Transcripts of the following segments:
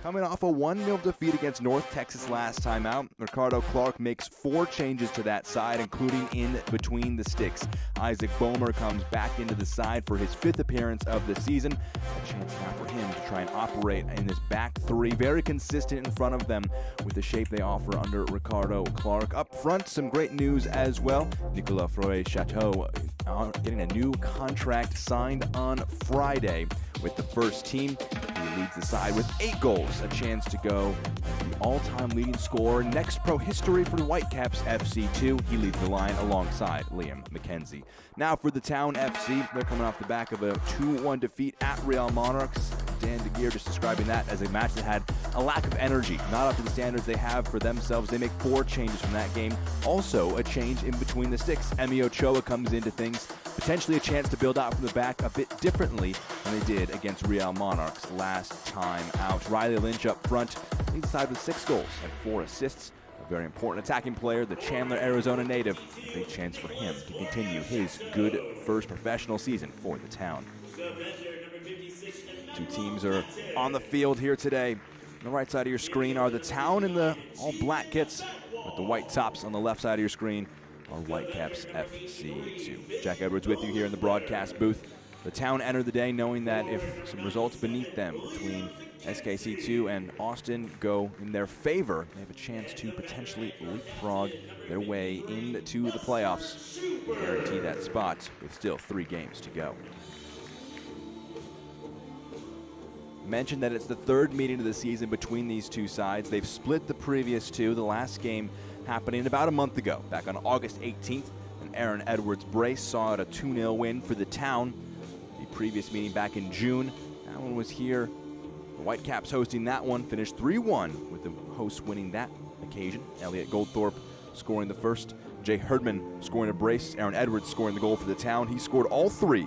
Coming off a 1-0 defeat against North Texas last time out, Ricardo Clark makes 4 changes to that side, including in between the sticks. Isaac Bomer comes back into the side for his 5th appearance of the season. A chance now for him to try and operate in this back 3, very consistent in front of them with the shape they offer under Ricardo Clark. Up front, some great news as well. Nicolas Froy-Chateau getting a new contract signed on Friday with the first team. He leads the side with 8 goals, a chance to go as the all-time leading scorer. Next pro history for the Whitecaps FC2. He leads the line alongside Liam McKenzie. Now for the Town FC, they're coming off the back of a 2-1 defeat at Real Monarchs. Dan DeGeer just describing that as a match that had a lack of energy, not up to the standards they have for themselves. They make 4 changes from that game. Also a change in between the sticks. Emi Ochoa comes into things, potentially a chance to build out from the back a bit differently than they did against Real Monarchs last time out. Riley Lynch up front, leads the side with 6 goals and 4 assists. A very important attacking player, the Chandler, Arizona native. A big chance for him to continue his good first professional season for the Town. 2 teams are on the field here today. On the right side of your screen are the Town in the all-black kits, with the white tops on the left side of your screen are Whitecaps FC2. Jack Edwards with you here in the broadcast booth. The Town enter the day knowing that if some results beneath them between SKC2 and Austin go in their favor, they have a chance to potentially leapfrog their way into the playoffs and guarantee that spot with still 3 games to go. Mentioned that it's the 3rd meeting of the season between these 2 sides. They've split the previous 2, the last game happening about a month ago, back on August 18th. An Aaron Edwards brace saw it a 2-0 win for the Town. The previous meeting back in June, that one was here. The Whitecaps hosting that one, finished 3-1 with the hosts winning that occasion. Elliot Goldthorpe scoring the first, Jay Herdman scoring a brace, Aaron Edwards scoring the goal for the Town. He scored all 3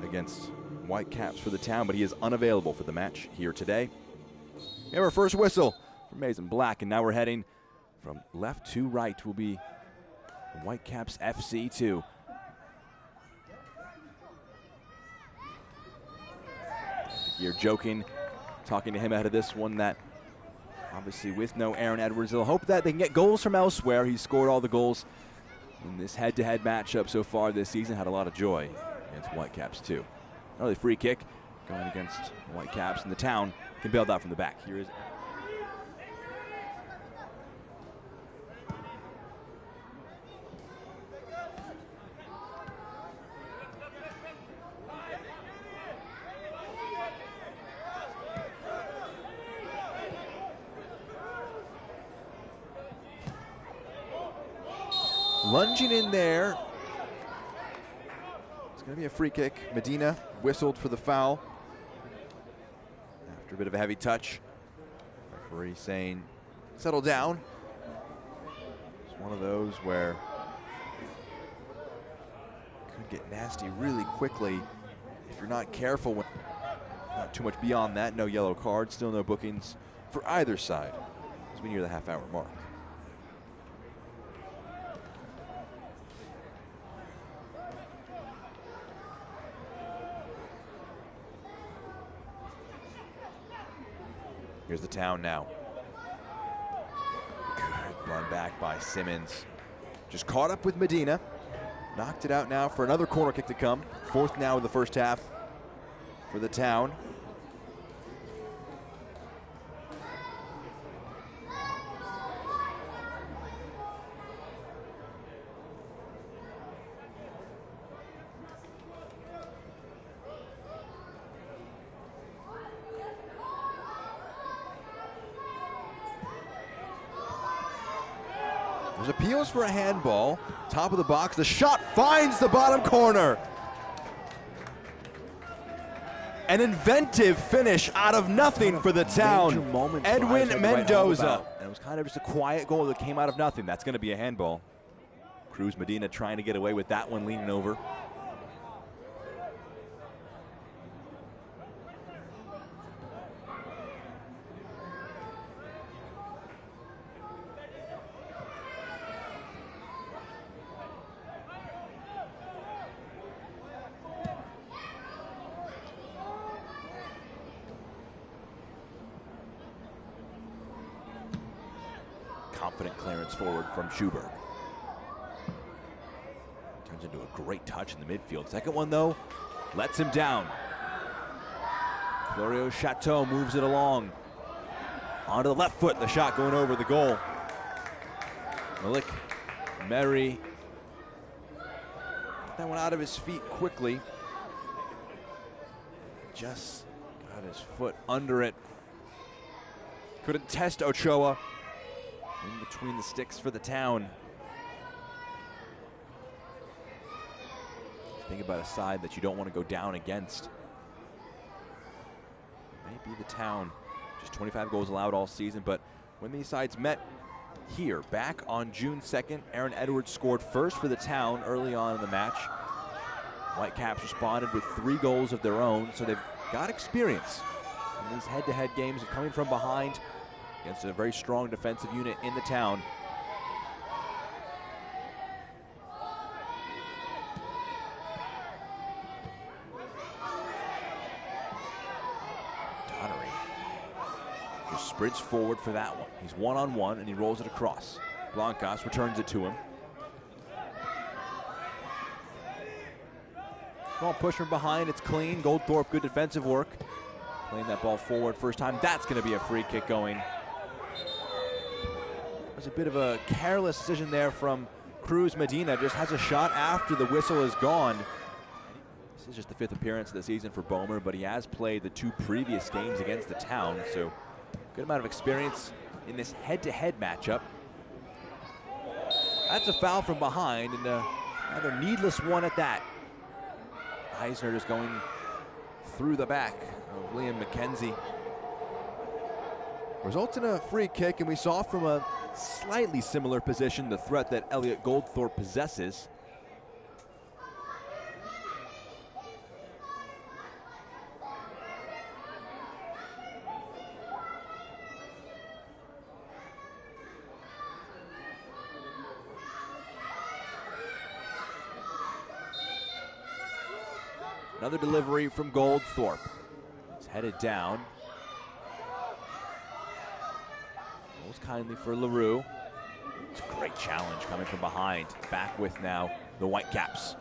against Whitecaps for the Town, but he is unavailable for the match here today. We have our first whistle for Maize and Black, and now we're heading from left to right will be the Whitecaps FC2. You're joking, talking to him ahead of this one that obviously with no Aaron Edwards, they'll hope that they can get goals from elsewhere. He's scored all the goals in this head-to-head matchup so far this season, had a lot of joy against Whitecaps too. Early free kick going against Whitecaps, and the Town can build out from the back. Here is lunging in there. It's going to be a free kick. Medina whistled for the foul after a bit of a heavy touch. Referee saying, settle down. It's one of those where it could get nasty really quickly if you're not careful. Not too much beyond that. No yellow card. Still no bookings for either side as we near the half-hour mark. Here's the Town now. Good run back by Simmons. Just caught up with Medina. Knocked it out now for another corner kick to come. 4th now in the first half for the Town. There's appeals for a handball. Top of the box. The shot finds the bottom corner. An inventive finish out of nothing for the Town. Edwin Mendoza. And it was kind of just a quiet goal that came out of nothing. That's going to be a handball. Cruz Medina trying to get away with that one, leaning over. Confident clearance forward from Schuberg. Turns into a great touch in the midfield. Second one, though, lets him down. Florio Chateau moves it along. Onto the left foot, the shot going over the goal. Malik Mary got that one out of his feet quickly. Just got his foot under it. Couldn't test Ochoa. In between the sticks for the Town. Think about a side that you don't want to go down against. It may be the Town. Just 25 goals allowed all season, but when these sides met here, back on June 2nd, Aaron Edwards scored first for the Town early on in the match. Whitecaps responded with 3 goals of their own, so they've got experience in these head-to-head games of coming from behind against a very strong defensive unit in the Town. Donnery just sprints forward for that one. He's one-on-one and he rolls it across. Blancas returns it to him. Small push from behind, it's clean. Goldthorpe, good defensive work. Playing that ball forward first time. That's going to be a free kick going. There's a bit of a careless decision there from Cruz Medina. Just has a shot after the whistle is gone. This is just the 5th appearance of the season for Boehmer, but he has played the 2 previous games against the Town, so good amount of experience in this head-to-head matchup. That's a foul from behind, and another needless one at that. Eisner just going through the back of Liam McKenzie. Results in a free kick, and we saw from a slightly similar position the threat that Elliot Goldthorpe possesses. Another delivery from Goldthorpe. It's headed down. Most kindly for LaRue. It's a great challenge coming from behind. Back with now the Whitecaps.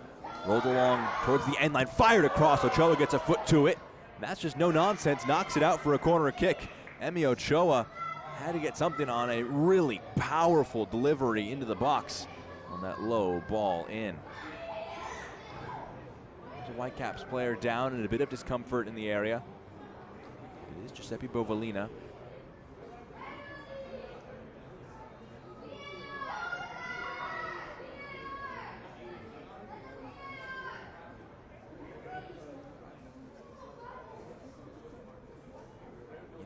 Rolled along towards the end line, fired across. Ochoa gets a foot to it. That's just no nonsense, knocks it out for a corner kick. Emi Ochoa had to get something on a really powerful delivery into the box on that low ball in. There's a Whitecaps player down and a bit of discomfort in the area. It is Giuseppe Bovalina.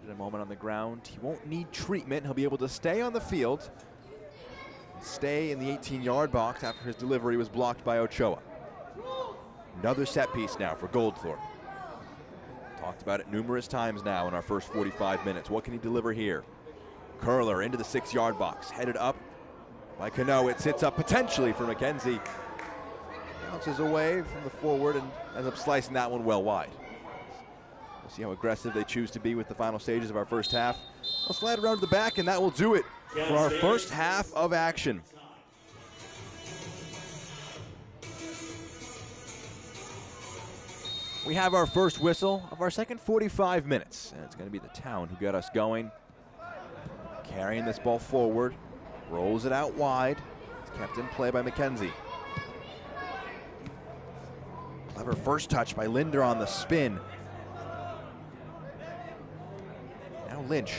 A moment on the ground. He won't need treatment. He'll be able to stay on the field, stay in the 18-yard box after his delivery was blocked by Ochoa. Another set piece now for Goldthorpe. Talked about it numerous times now in our first 45 minutes. What can he deliver here? Curler into the 6-yard box, headed up by Cano. It sits up potentially for McKenzie. Bounces away from the forward and ends up slicing that one well wide. See how aggressive they choose to be with the final stages of our first half. I'll slide around to the back, and that will do it for our first half of action. We have our first whistle of our second 45 minutes, and it's going to be the Town who got us going. Carrying this ball forward, rolls it out wide. It's kept in play by McKenzie. Clever first touch by Linder on the spin. Lynch.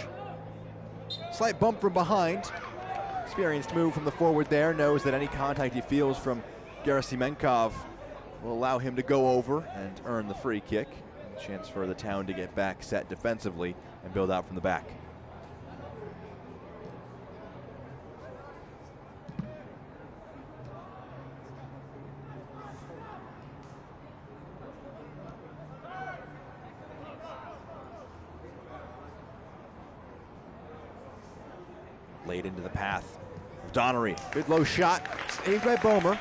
Slight bump from behind. Experienced move from the forward there. Knows that any contact he feels from Gerasimenkov will allow him to go over and earn the free kick. A chance for the Town to get back set defensively and build out from the back. Laid into the path of Donnery. Good low shot, saved by Boehmer.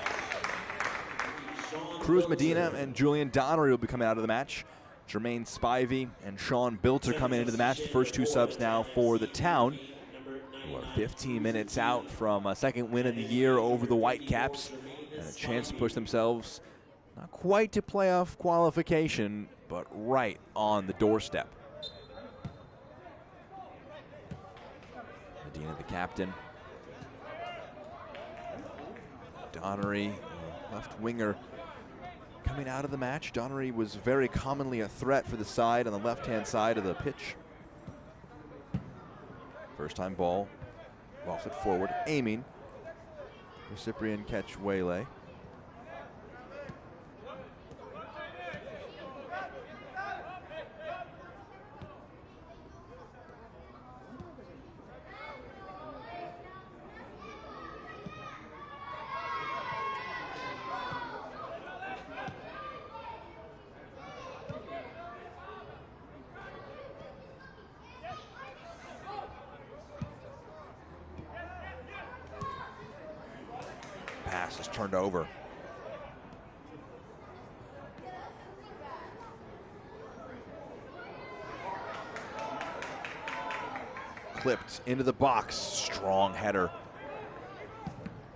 Cruz Medina and Julian Donnery will be coming out of the match. Jermaine Spivey and Sean Bilter coming into the match. The first 2 subs now for the Town. We're 15 minutes out from a second win of the year over the Whitecaps, and a chance to push themselves not quite to playoff qualification, but right on the doorstep. Medina, the captain. Donnery, left winger, coming out of the match. Donnery was very commonly a threat for the side on the left-hand side of the pitch. First time ball, lofted forward, aiming for Cyprian Ketch-Wele. Pass is turned over. Clipped into the box, strong header.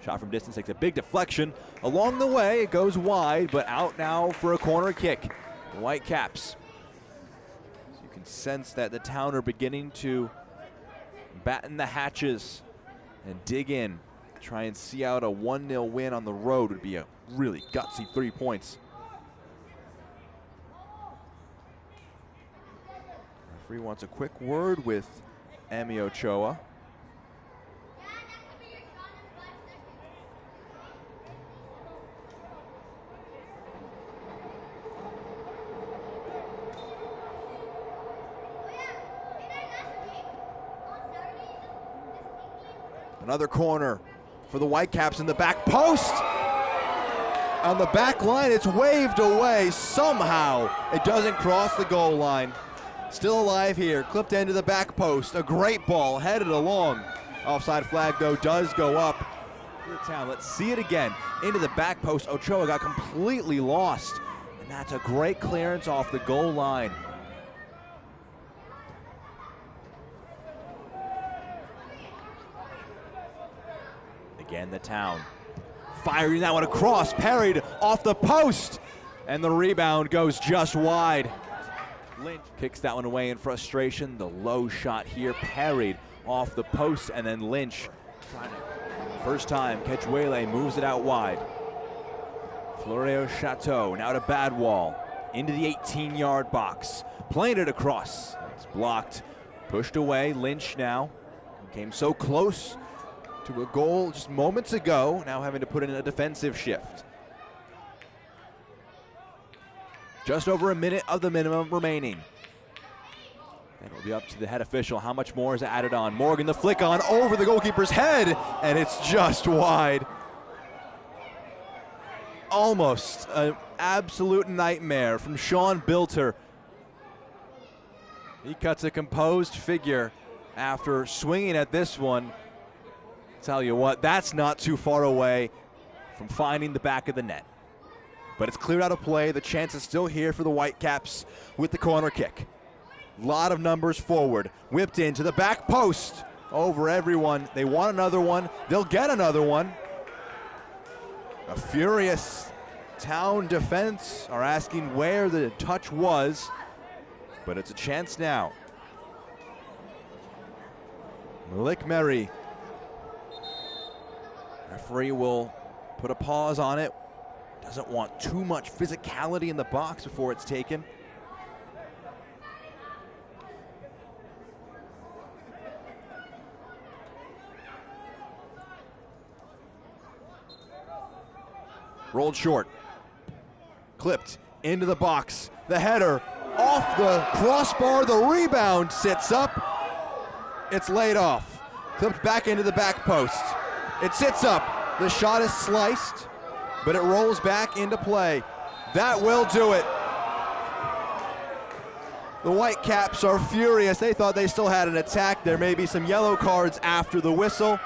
Shot from distance, takes a big deflection. Along the way, it goes wide, but out now for a corner kick. The Whitecaps. So you can sense that the town are beginning to batten the hatches and dig in. Try and see out a 1-0 win on the road would be a really gutsy 3 points. Referee wants a quick word with Emi Ochoa. Another corner for the Whitecaps in the back post. On the back line, it's waved away somehow. It doesn't cross the goal line. Still alive here, clipped into the back post. A great ball, headed along. Offside flag, though, does go up. Let's see it again. Into the back post, Ochoa got completely lost. And that's a great clearance off the goal line. Again, the town firing that one across, parried off the post, and the rebound goes just wide. Lynch kicks that one away in frustration. The low shot here, parried off the post, and then Lynch, first time, Ketch-Wele moves it out wide. Florio Chateau now to Badwall, into the 18-yard box, playing it across. It's blocked, pushed away. Lynch now came so close to a goal just moments ago, now having to put in a defensive shift. Just over a minute of the minimum remaining. It'll be up to the head official how much more is added on. Morgan, the flick on over the goalkeeper's head, and it's just wide. Almost an absolute nightmare from Sean Bilter. He cuts a composed figure after swinging at this one. Tell you what, that's not too far away from finding the back of the net. But it's cleared out of play. The chance is still here for the Whitecaps with the corner kick. A lot of numbers forward. Whipped into the back post over everyone. They want another one. They'll get another one. A furious town defense are asking where the touch was, but it's a chance now. Malik Merry. Referee will put a pause on it. Doesn't want too much physicality in the box before it's taken. Rolled short. Clipped into the box. The header off the crossbar. The rebound sits up. It's laid off. Clipped back into the back post. It sits up. The shot is sliced, but it rolls back into play. That will do it. The Whitecaps are furious. They thought they still had an attack. There may be some yellow cards after the whistle.